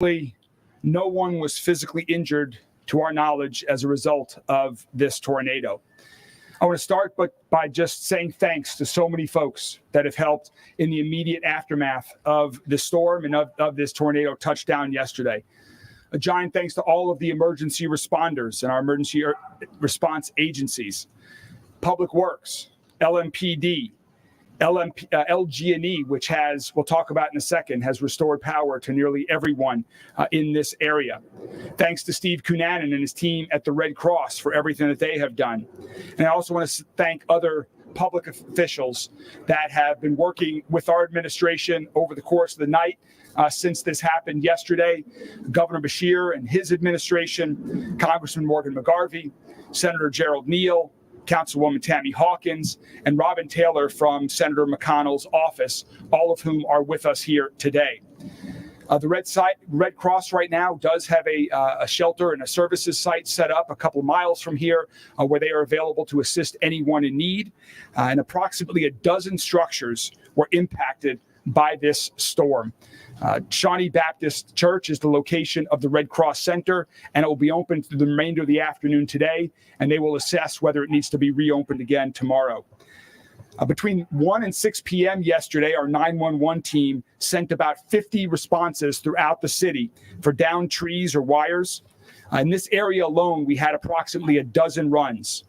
No one was physically injured to our knowledge as a result of this tornado. I want to start by just saying thanks to so many folks that have helped in the immediate aftermath of the storm and of this tornado touchdown yesterday. A giant thanks to all of the emergency responders and our emergency response agencies, Public Works, LMPD, LG&E, which we'll talk about in a second, has restored power to nearly everyone in this area. Thanks to Steve Cunanan and his team at the Red Cross for everything that they have done. And I also want to thank other public officials that have been working with our administration over the course of the night since this happened yesterday. Governor Beshear and his administration, Congressman Morgan McGarvey, Senator Gerald Neal, Councilwoman Tammy Hawkins, and Robin Taylor from Senator McConnell's office, all of whom are with us here today. The Red Cross right now does have a shelter and a services site set up a couple miles from here where they are available to assist anyone in need. And approximately a dozen structures were impacted by this storm. Shawnee Baptist Church is the location of the Red Cross Center, and it will be open through the remainder of the afternoon today, and they will assess whether it needs to be reopened again tomorrow. Between 1 and 6 p.m. yesterday, our 911 team sent about 50 responses throughout the city for downed trees or wires. In this area alone, we had approximately a dozen runs.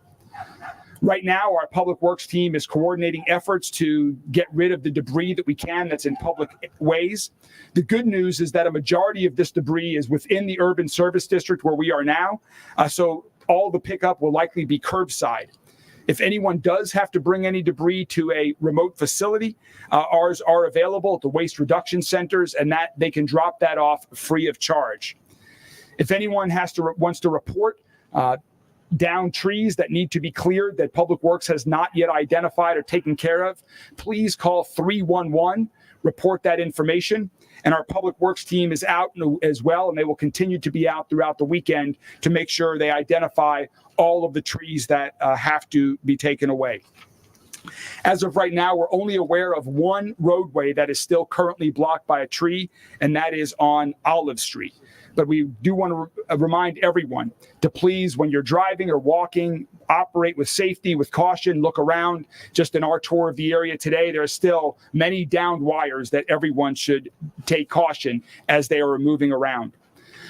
Right now, our Public Works team is coordinating efforts to get rid of the debris that we can that's in public ways. The good news is that a majority of this debris is within the urban service district where we are now, so all the pickup will likely be curbside. If anyone does have to bring any debris to a remote facility, ours are available at the waste reduction centers, and that they can drop that off free of charge. If anyone wants to report down trees that need to be cleared that Public Works has not yet identified or taken care of, please call 311, report that information. And our Public Works team is out as well, and they will continue to be out throughout the weekend to make sure they identify all of the trees that have to be taken away. As of right now, we're only aware of one roadway that is still currently blocked by a tree, and that is on Olive Street. But we do want to remind everyone to please, when you're driving or walking, operate with safety, with caution, look around. Just in our tour of the area today, there are still many downed wires that everyone should take caution as they are moving around.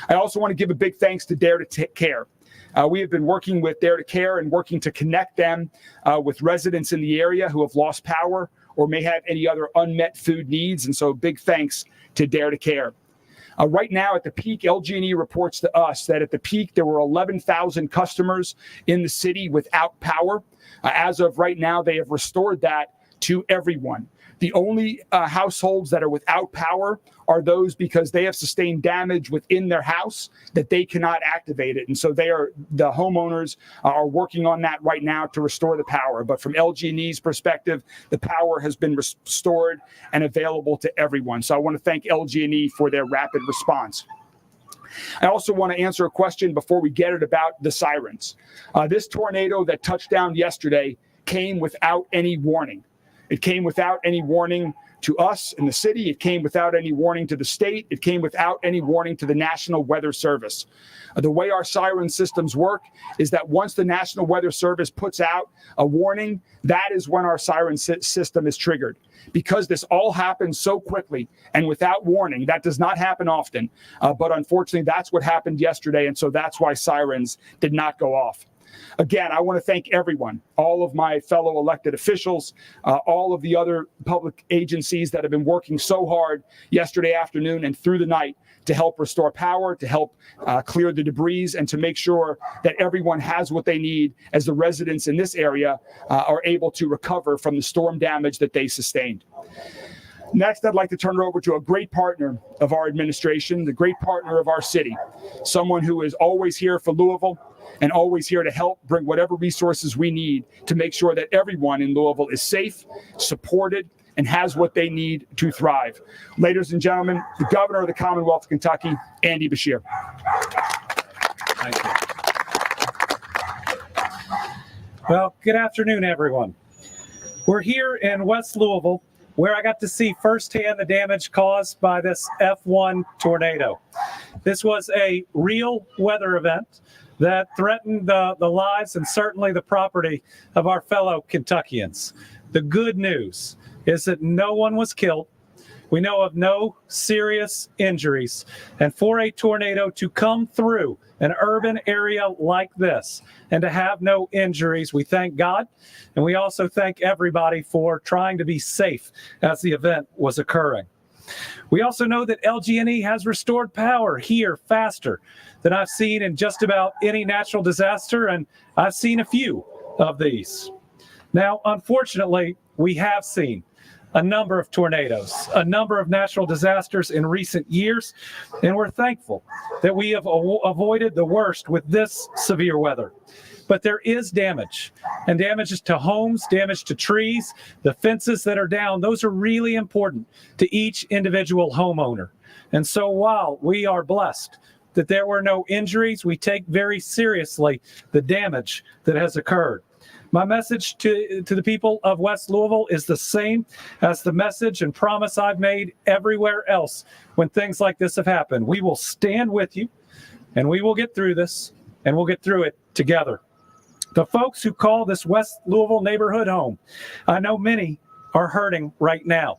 I also want to give a big thanks to Dare to Care. We have been working with Dare to Care and working to connect them with residents in the area who have lost power or may have any other unmet food needs. And so big thanks to Dare to Care. Right now at the peak, LG&E reports to us that at the peak, there were 11,000 customers in the city without power. As of right now, they have restored that to everyone. The only households that are without power are those because they have sustained damage within their house that they cannot activate it. And so the homeowners are working on that right now to restore the power. But from LG&E's perspective, the power has been restored and available to everyone. So I want to thank LG&E for their rapid response. I also want to answer a question before we get it about the sirens. This tornado that touched down yesterday came without any warning. It came without any warning to us in the city. It came without any warning to the state. It came without any warning to the National Weather Service. The way our siren systems work is that once the National Weather Service puts out a warning, that is when our siren system is triggered. Because this all happened so quickly and without warning, that does not happen often. But unfortunately, that's what happened yesterday. And so that's why sirens did not go off. Again, I want to thank everyone, all of my fellow elected officials, all of the other public agencies that have been working so hard yesterday afternoon and through the night to help restore power, to help clear the debris, and to make sure that everyone has what they need as the residents in this area are able to recover from the storm damage that they sustained. Next, I'd like to turn it over to a great partner of our administration, the great partner of our city, someone who is always here for Louisville and always here to help bring whatever resources we need to make sure that everyone in Louisville is safe, supported, and has what they need to thrive. Ladies and gentlemen, the Governor of the Commonwealth of Kentucky, Andy Beshear. Thank you. Well, good afternoon, everyone. We're here in West Louisville, where I got to see firsthand the damage caused by this F1 tornado. This was a real weather event that threatened the lives and certainly the property of our fellow Kentuckians. The good news is that no one was killed. We know of no serious injuries. And for a tornado to come through an urban area like this and to have no injuries, we thank God. And we also thank everybody for trying to be safe as the event was occurring. We also know that LG&E has restored power here faster than I've seen in just about any natural disaster, and I've seen a few of these. Now, unfortunately, we have seen a number of tornadoes, a number of natural disasters in recent years, and we're thankful that we have avoided the worst with this severe weather. But there is damage, and damage to homes, damage to trees, the fences that are down. Those are really important to each individual homeowner. And so while we are blessed that there were no injuries, we take very seriously the damage that has occurred. My message to the people of West Louisville is the same as the message and promise I've made everywhere else when things like this have happened. We will stand with you, and we will get through this, and we'll get through it together. The folks who call this West Louisville neighborhood home, I know many are hurting right now.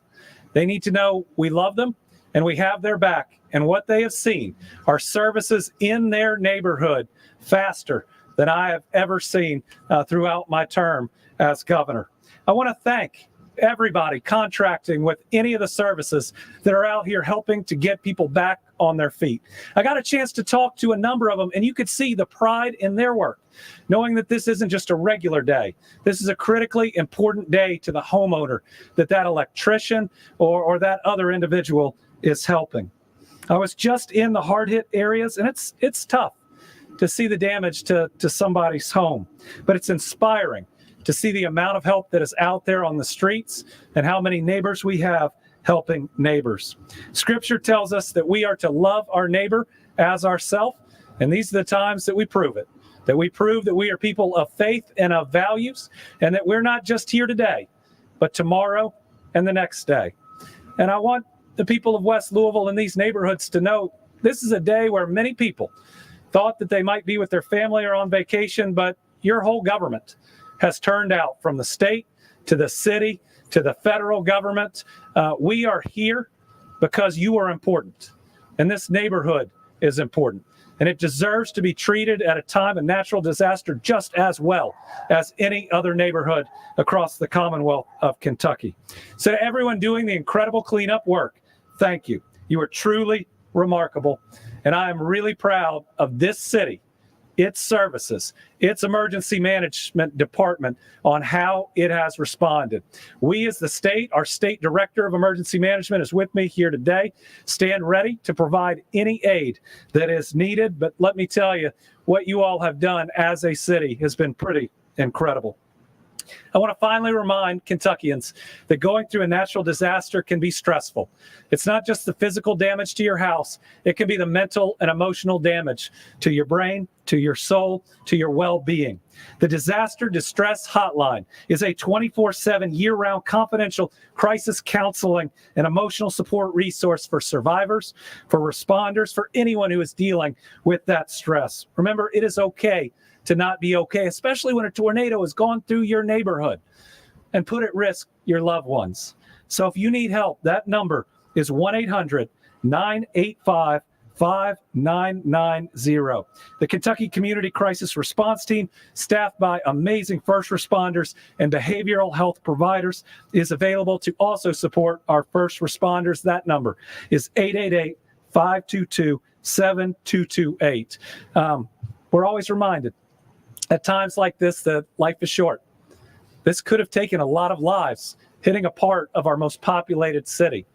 They need to know we love them and we have their back. And what they have seen are services in their neighborhood faster than I have ever seen throughout my term as governor. I want to thank everybody contracting with any of the services that are out here helping to get people back on their feet. I got a chance to talk to a number of them, and you could see the pride in their work, knowing that this isn't just a regular day. This is a critically important day to the homeowner that electrician or that other individual is helping. I was just in the hard-hit areas, and it's tough to see the damage to somebody's home, but it's inspiring to see the amount of help that is out there on the streets and how many neighbors we have helping neighbors. Scripture tells us that we are to love our neighbor as ourselves, and these are the times that we prove it, that we prove that we are people of faith and of values, and that we're not just here today, but tomorrow and the next day. And I want the people of West Louisville and these neighborhoods to know this is a day where many people thought that they might be with their family or on vacation, but your whole government has turned out, from the state to the city to the federal government. We are here because you are important, and this neighborhood is important, and it deserves to be treated at a time of natural disaster just as well as any other neighborhood across the Commonwealth of Kentucky. So to everyone doing the incredible cleanup work, thank you. You are truly remarkable, and I am really proud of this city, its services, its emergency management department on how it has responded. We as the state, our state director of emergency management is with me here today, stand ready to provide any aid that is needed. But let me tell you, what you all have done as a city has been pretty incredible. I want to finally remind Kentuckians that going through a natural disaster can be stressful. It's not just the physical damage to your house. It can be the mental and emotional damage to your brain, to your soul, to your well-being. The Disaster Distress Hotline is a 24/7 year-round confidential crisis counseling and emotional support resource for survivors, for responders, for anyone who is dealing with that stress. Remember, it is okay to not be okay, especially when a tornado has gone through your neighborhood and put at risk your loved ones. So if you need help, that number is 1-800-985-5990. The Kentucky Community Crisis Response Team, staffed by amazing first responders and behavioral health providers, is available to also support our first responders. That number is 888-522-7228. We're always reminded at times like this that life is short. This could have taken a lot of lives, hitting a part of our most populated city.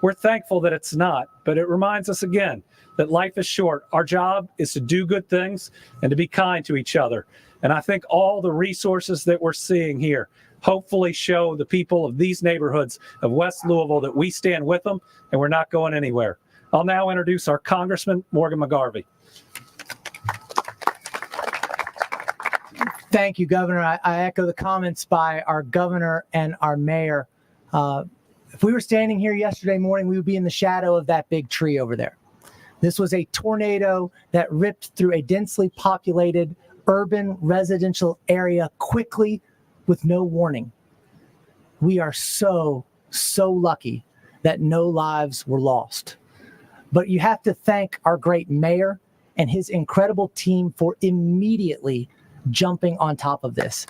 We're thankful that it's not, but it reminds us again that life is short. Our job is to do good things and to be kind to each other. And I think all the resources that we're seeing here hopefully show the people of these neighborhoods of West Louisville that we stand with them and we're not going anywhere. I'll now introduce our Congressman, Morgan McGarvey. Thank you, Governor. I echo the comments by our governor and our mayor. If we were standing here yesterday morning, we would be in the shadow of that big tree over there. This was a tornado that ripped through a densely populated urban residential area quickly with no warning. We are so lucky that no lives were lost. But you have to thank our great mayor and his incredible team for immediately jumping on top of this.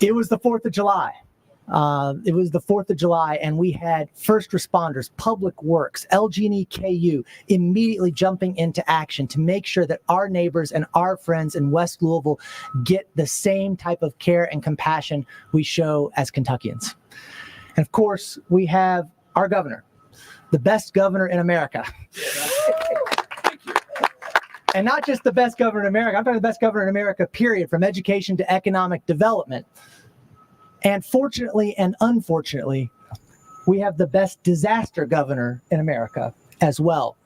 It was the 4th of July. And we had first responders, public works, LG&E KU immediately jumping into action to make sure that our neighbors and our friends in West Louisville get the same type of care and compassion we show as Kentuckians. And of course, we have our governor, the best governor in America. And not just the best governor in America, I'm talking the best governor in America, period, from education to economic development. And fortunately and unfortunately, we have the best disaster governor in America as well.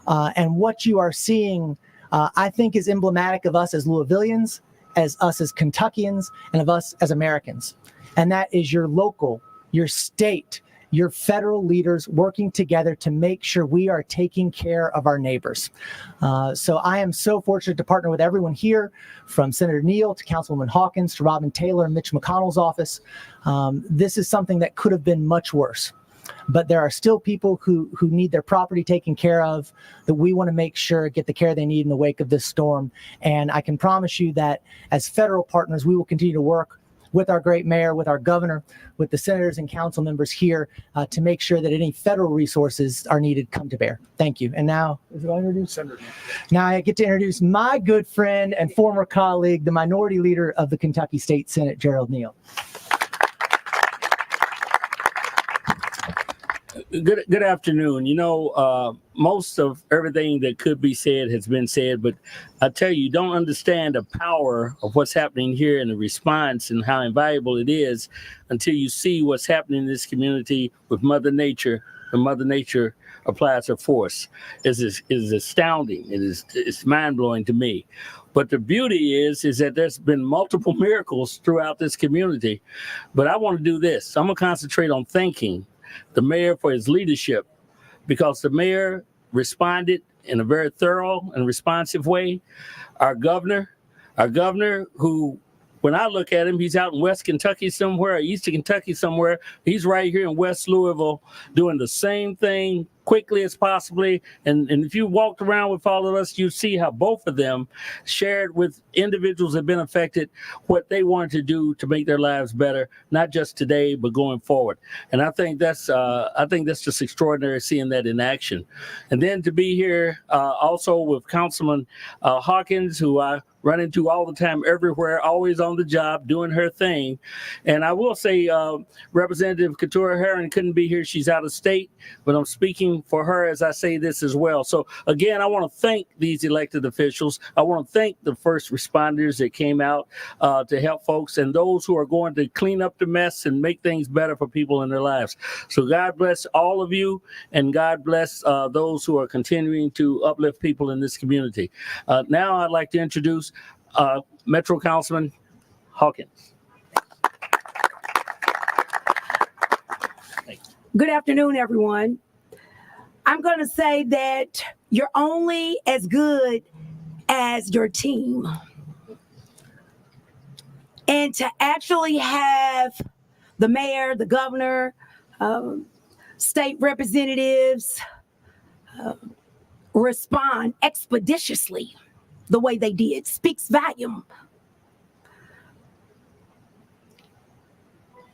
And what you are seeing, I think, is emblematic of us as Louisvillians, as us as Kentuckians, and of us as Americans. And that is your local, your state, your federal leaders working together to make sure we are taking care of our neighbors. So I am so fortunate to partner with everyone here, from Senator Neal to Councilwoman Hawkins to Robin Taylor and Mitch McConnell's office. This is something that could have been much worse. But there are still people who need their property taken care of, that we want to make sure get the care they need in the wake of this storm. And I can promise you that as federal partners, we will continue to work with our great mayor, with our governor, with the senators and council members here to make sure that any federal resources are needed come to bear. Thank you. And now, now I get to introduce my good friend and former colleague, the minority leader of the Kentucky State Senate, Gerald Neal. Good afternoon. You know, most of everything that could be said has been said, but I tell you, you don't understand the power of what's happening here and the response and how invaluable it is until you see what's happening in this community with Mother Nature, and Mother Nature applies her force. It is astounding. It's mind-blowing to me. But the beauty is that there's been multiple miracles throughout this community. But I want to do this. I'm going to concentrate on thanking the mayor for his leadership, because the mayor responded in a very thorough and responsive way. Our governor who, when I look at him, he's out in West Kentucky somewhere, or Eastern Kentucky somewhere. He's right here in West Louisville doing the same thing quickly as possibly. And if you walked around with all of us, you see how both of them shared with individuals that have been affected what they wanted to do to make their lives better, not just today, but going forward. And I think that's just extraordinary, seeing that in action. And then to be here also with Councilman Hawkins, who I run into all the time, everywhere, always on the job, doing her thing. And I will say Representative Keturah Herron couldn't be here. She's out of state, but I'm speaking for her as I say this as well. So again, I want to thank these elected officials. I want to thank the first responders that came out to help folks, and those who are going to clean up the mess and make things better for people in their lives. So God bless all of you, and God bless those who are continuing to uplift people in this community. Now I'd like to introduce Metro Councilman Hawkins. Good afternoon, everyone. I'm going to say that you're only as good as your team. And to actually have the mayor, the governor, state representatives respond expeditiously the way they did speaks volume.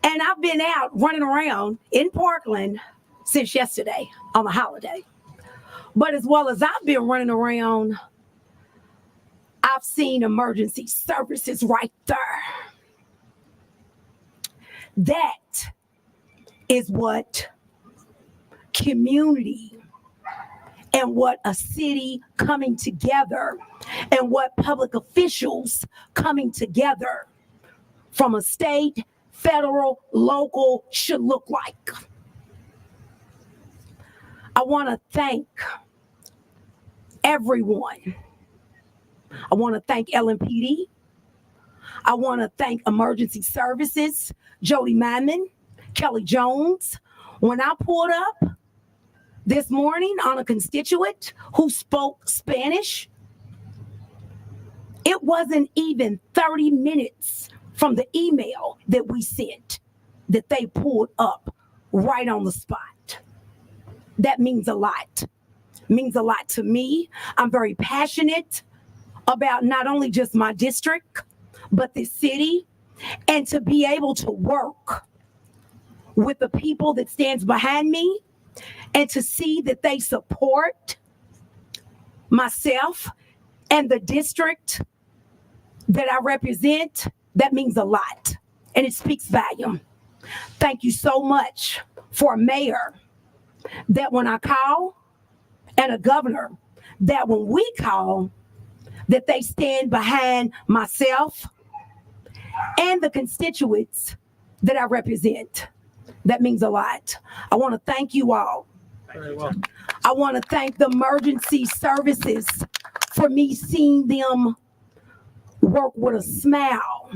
And I've been out running around in Parkland since yesterday on the holiday. But as well as I've been running around, I've seen emergency services right there. That is what community and what a city coming together and what public officials coming together from a state, federal, local should look like. I want to thank everyone. I want to thank LMPD. I want to thank emergency services, Jody Mammon, Kelly Jones. When I pulled up this morning on a constituent who spoke Spanish, it wasn't even 30 minutes from the email that we sent that they pulled up right on the spot. That means a lot. Means a lot to me. I'm very passionate about not only just my district, but this city, and to be able to work with the people that stands behind me and to see that they support myself and the district that I represent, that means a lot, and it speaks volume. Thank you so much for a mayor that when I call, and a governor that when we call, that they stand behind myself and the constituents that I represent. That means a lot. I want to thank you all. Very well. I want to thank the emergency services for me seeing them work with a smile.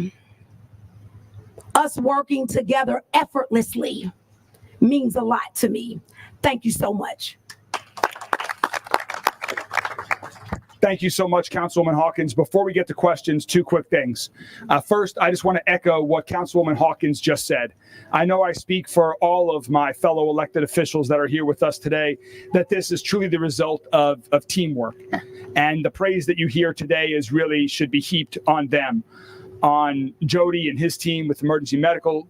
Us working together effortlessly means a lot to me. Thank you so much. Thank you so much, Councilwoman Hawkins. Before we get to questions, two quick things. First, I just want to echo what Councilwoman Hawkins just said. I know I speak for all of my fellow elected officials that are here with us today, that this is truly the result of teamwork. And the praise that you hear today should be heaped on them, on Jody and his team with emergency medical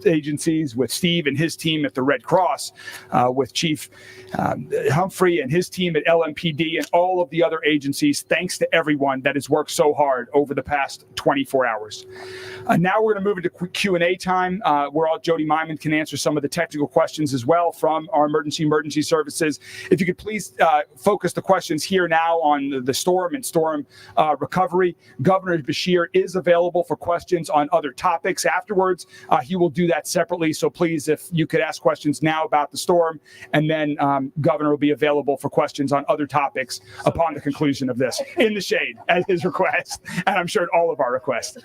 agencies, with Steve and his team at the Red Cross, with Chief Humphrey and his team at LMPD, and all of the other agencies. Thanks to everyone that has worked so hard over the past 24 hours. Now we're going to move into Q&A time, where Jody Myman can answer some of the technical questions as well from our emergency services. If you could please focus the questions here now on the storm and storm recovery. Governor Beshear is available for questions on other topics afterwards. He will do that separately. So please, if you could ask questions now about the storm, and then Governor will be available for questions on other topics upon the conclusion of this in the shade at his request, and I'm sure at all of our requests.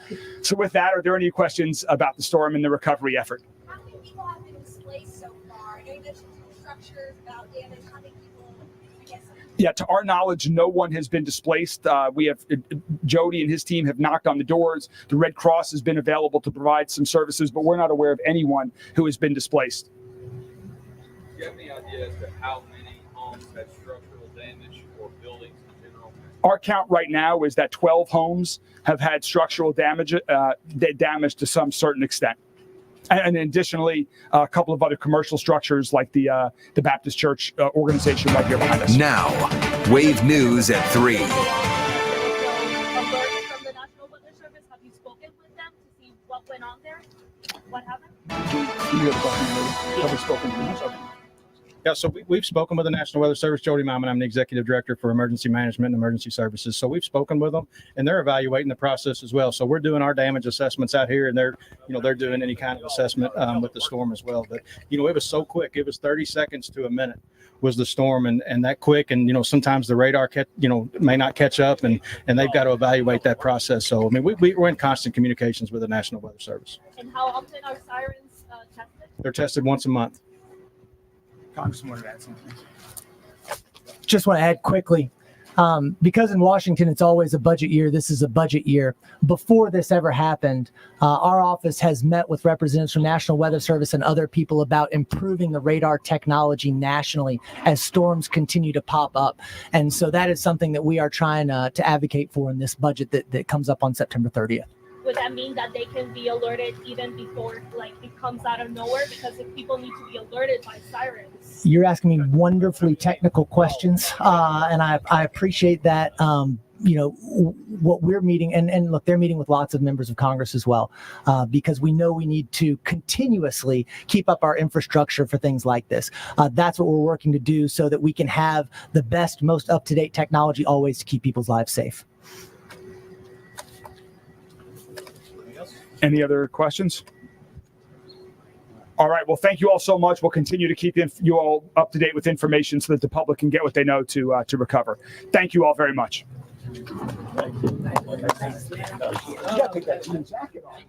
So with that, are there any questions about the storm and the recovery effort? How many people have been displaced so far? I know you mentioned structures about damage. How many people, I guess? Yeah, to our knowledge, no one has been displaced. Jody and his team have knocked on the doors. The Red Cross has been available to provide some services, but we're not aware of anyone who has been displaced. Do you have any idea as to how many homes had structural damage or buildings in general? Our count right now is that 12 homes have had structural damage to some certain extent. And additionally, a couple of other commercial structures like the Baptist Church organization right here behind us. Now, Wave News at 3. From the National Weather Service, have you spoken with them to see what went on there? What happened? Have we spoken to them? Yeah, so we've spoken with the National Weather Service. Jody Myman, I'm the Executive Director for Emergency Management and Emergency Services. So we've spoken with them, and they're evaluating the process as well. So we're doing our damage assessments out here, and they're doing any kind of assessment with the storm as well. But, it was so quick. It was 30 seconds to a minute was the storm, and that quick. And, sometimes the radar may not catch up, and they've got to evaluate that process. So, I mean, we're in constant communications with the National Weather Service. And how often are sirens tested? They're tested once a month. Congressman, add something. Just want to add quickly, because in Washington it's always a budget year. This is a budget year. Before this ever happened, our office has met with representatives from National Weather Service and other people about improving the radar technology nationally as storms continue to pop up. And so that is something that we are trying to advocate for in this budget that comes up on September 30th. Would that mean that they can be alerted even before it comes out of nowhere? Because if people need to be alerted by sirens. You're asking me wonderfully technical questions, and I appreciate that. What we're meeting, and look, they're meeting with lots of members of Congress as well, because we know we need to continuously keep up our infrastructure for things like this. That's what we're working to do so that we can have the best, most up-to-date technology always to keep people's lives safe. Any other questions? All right. Well, thank you all so much. We'll continue to keep you all up to date with information so that the public can get what they know to recover. Thank you all very much. You gotta take that jean jacket off.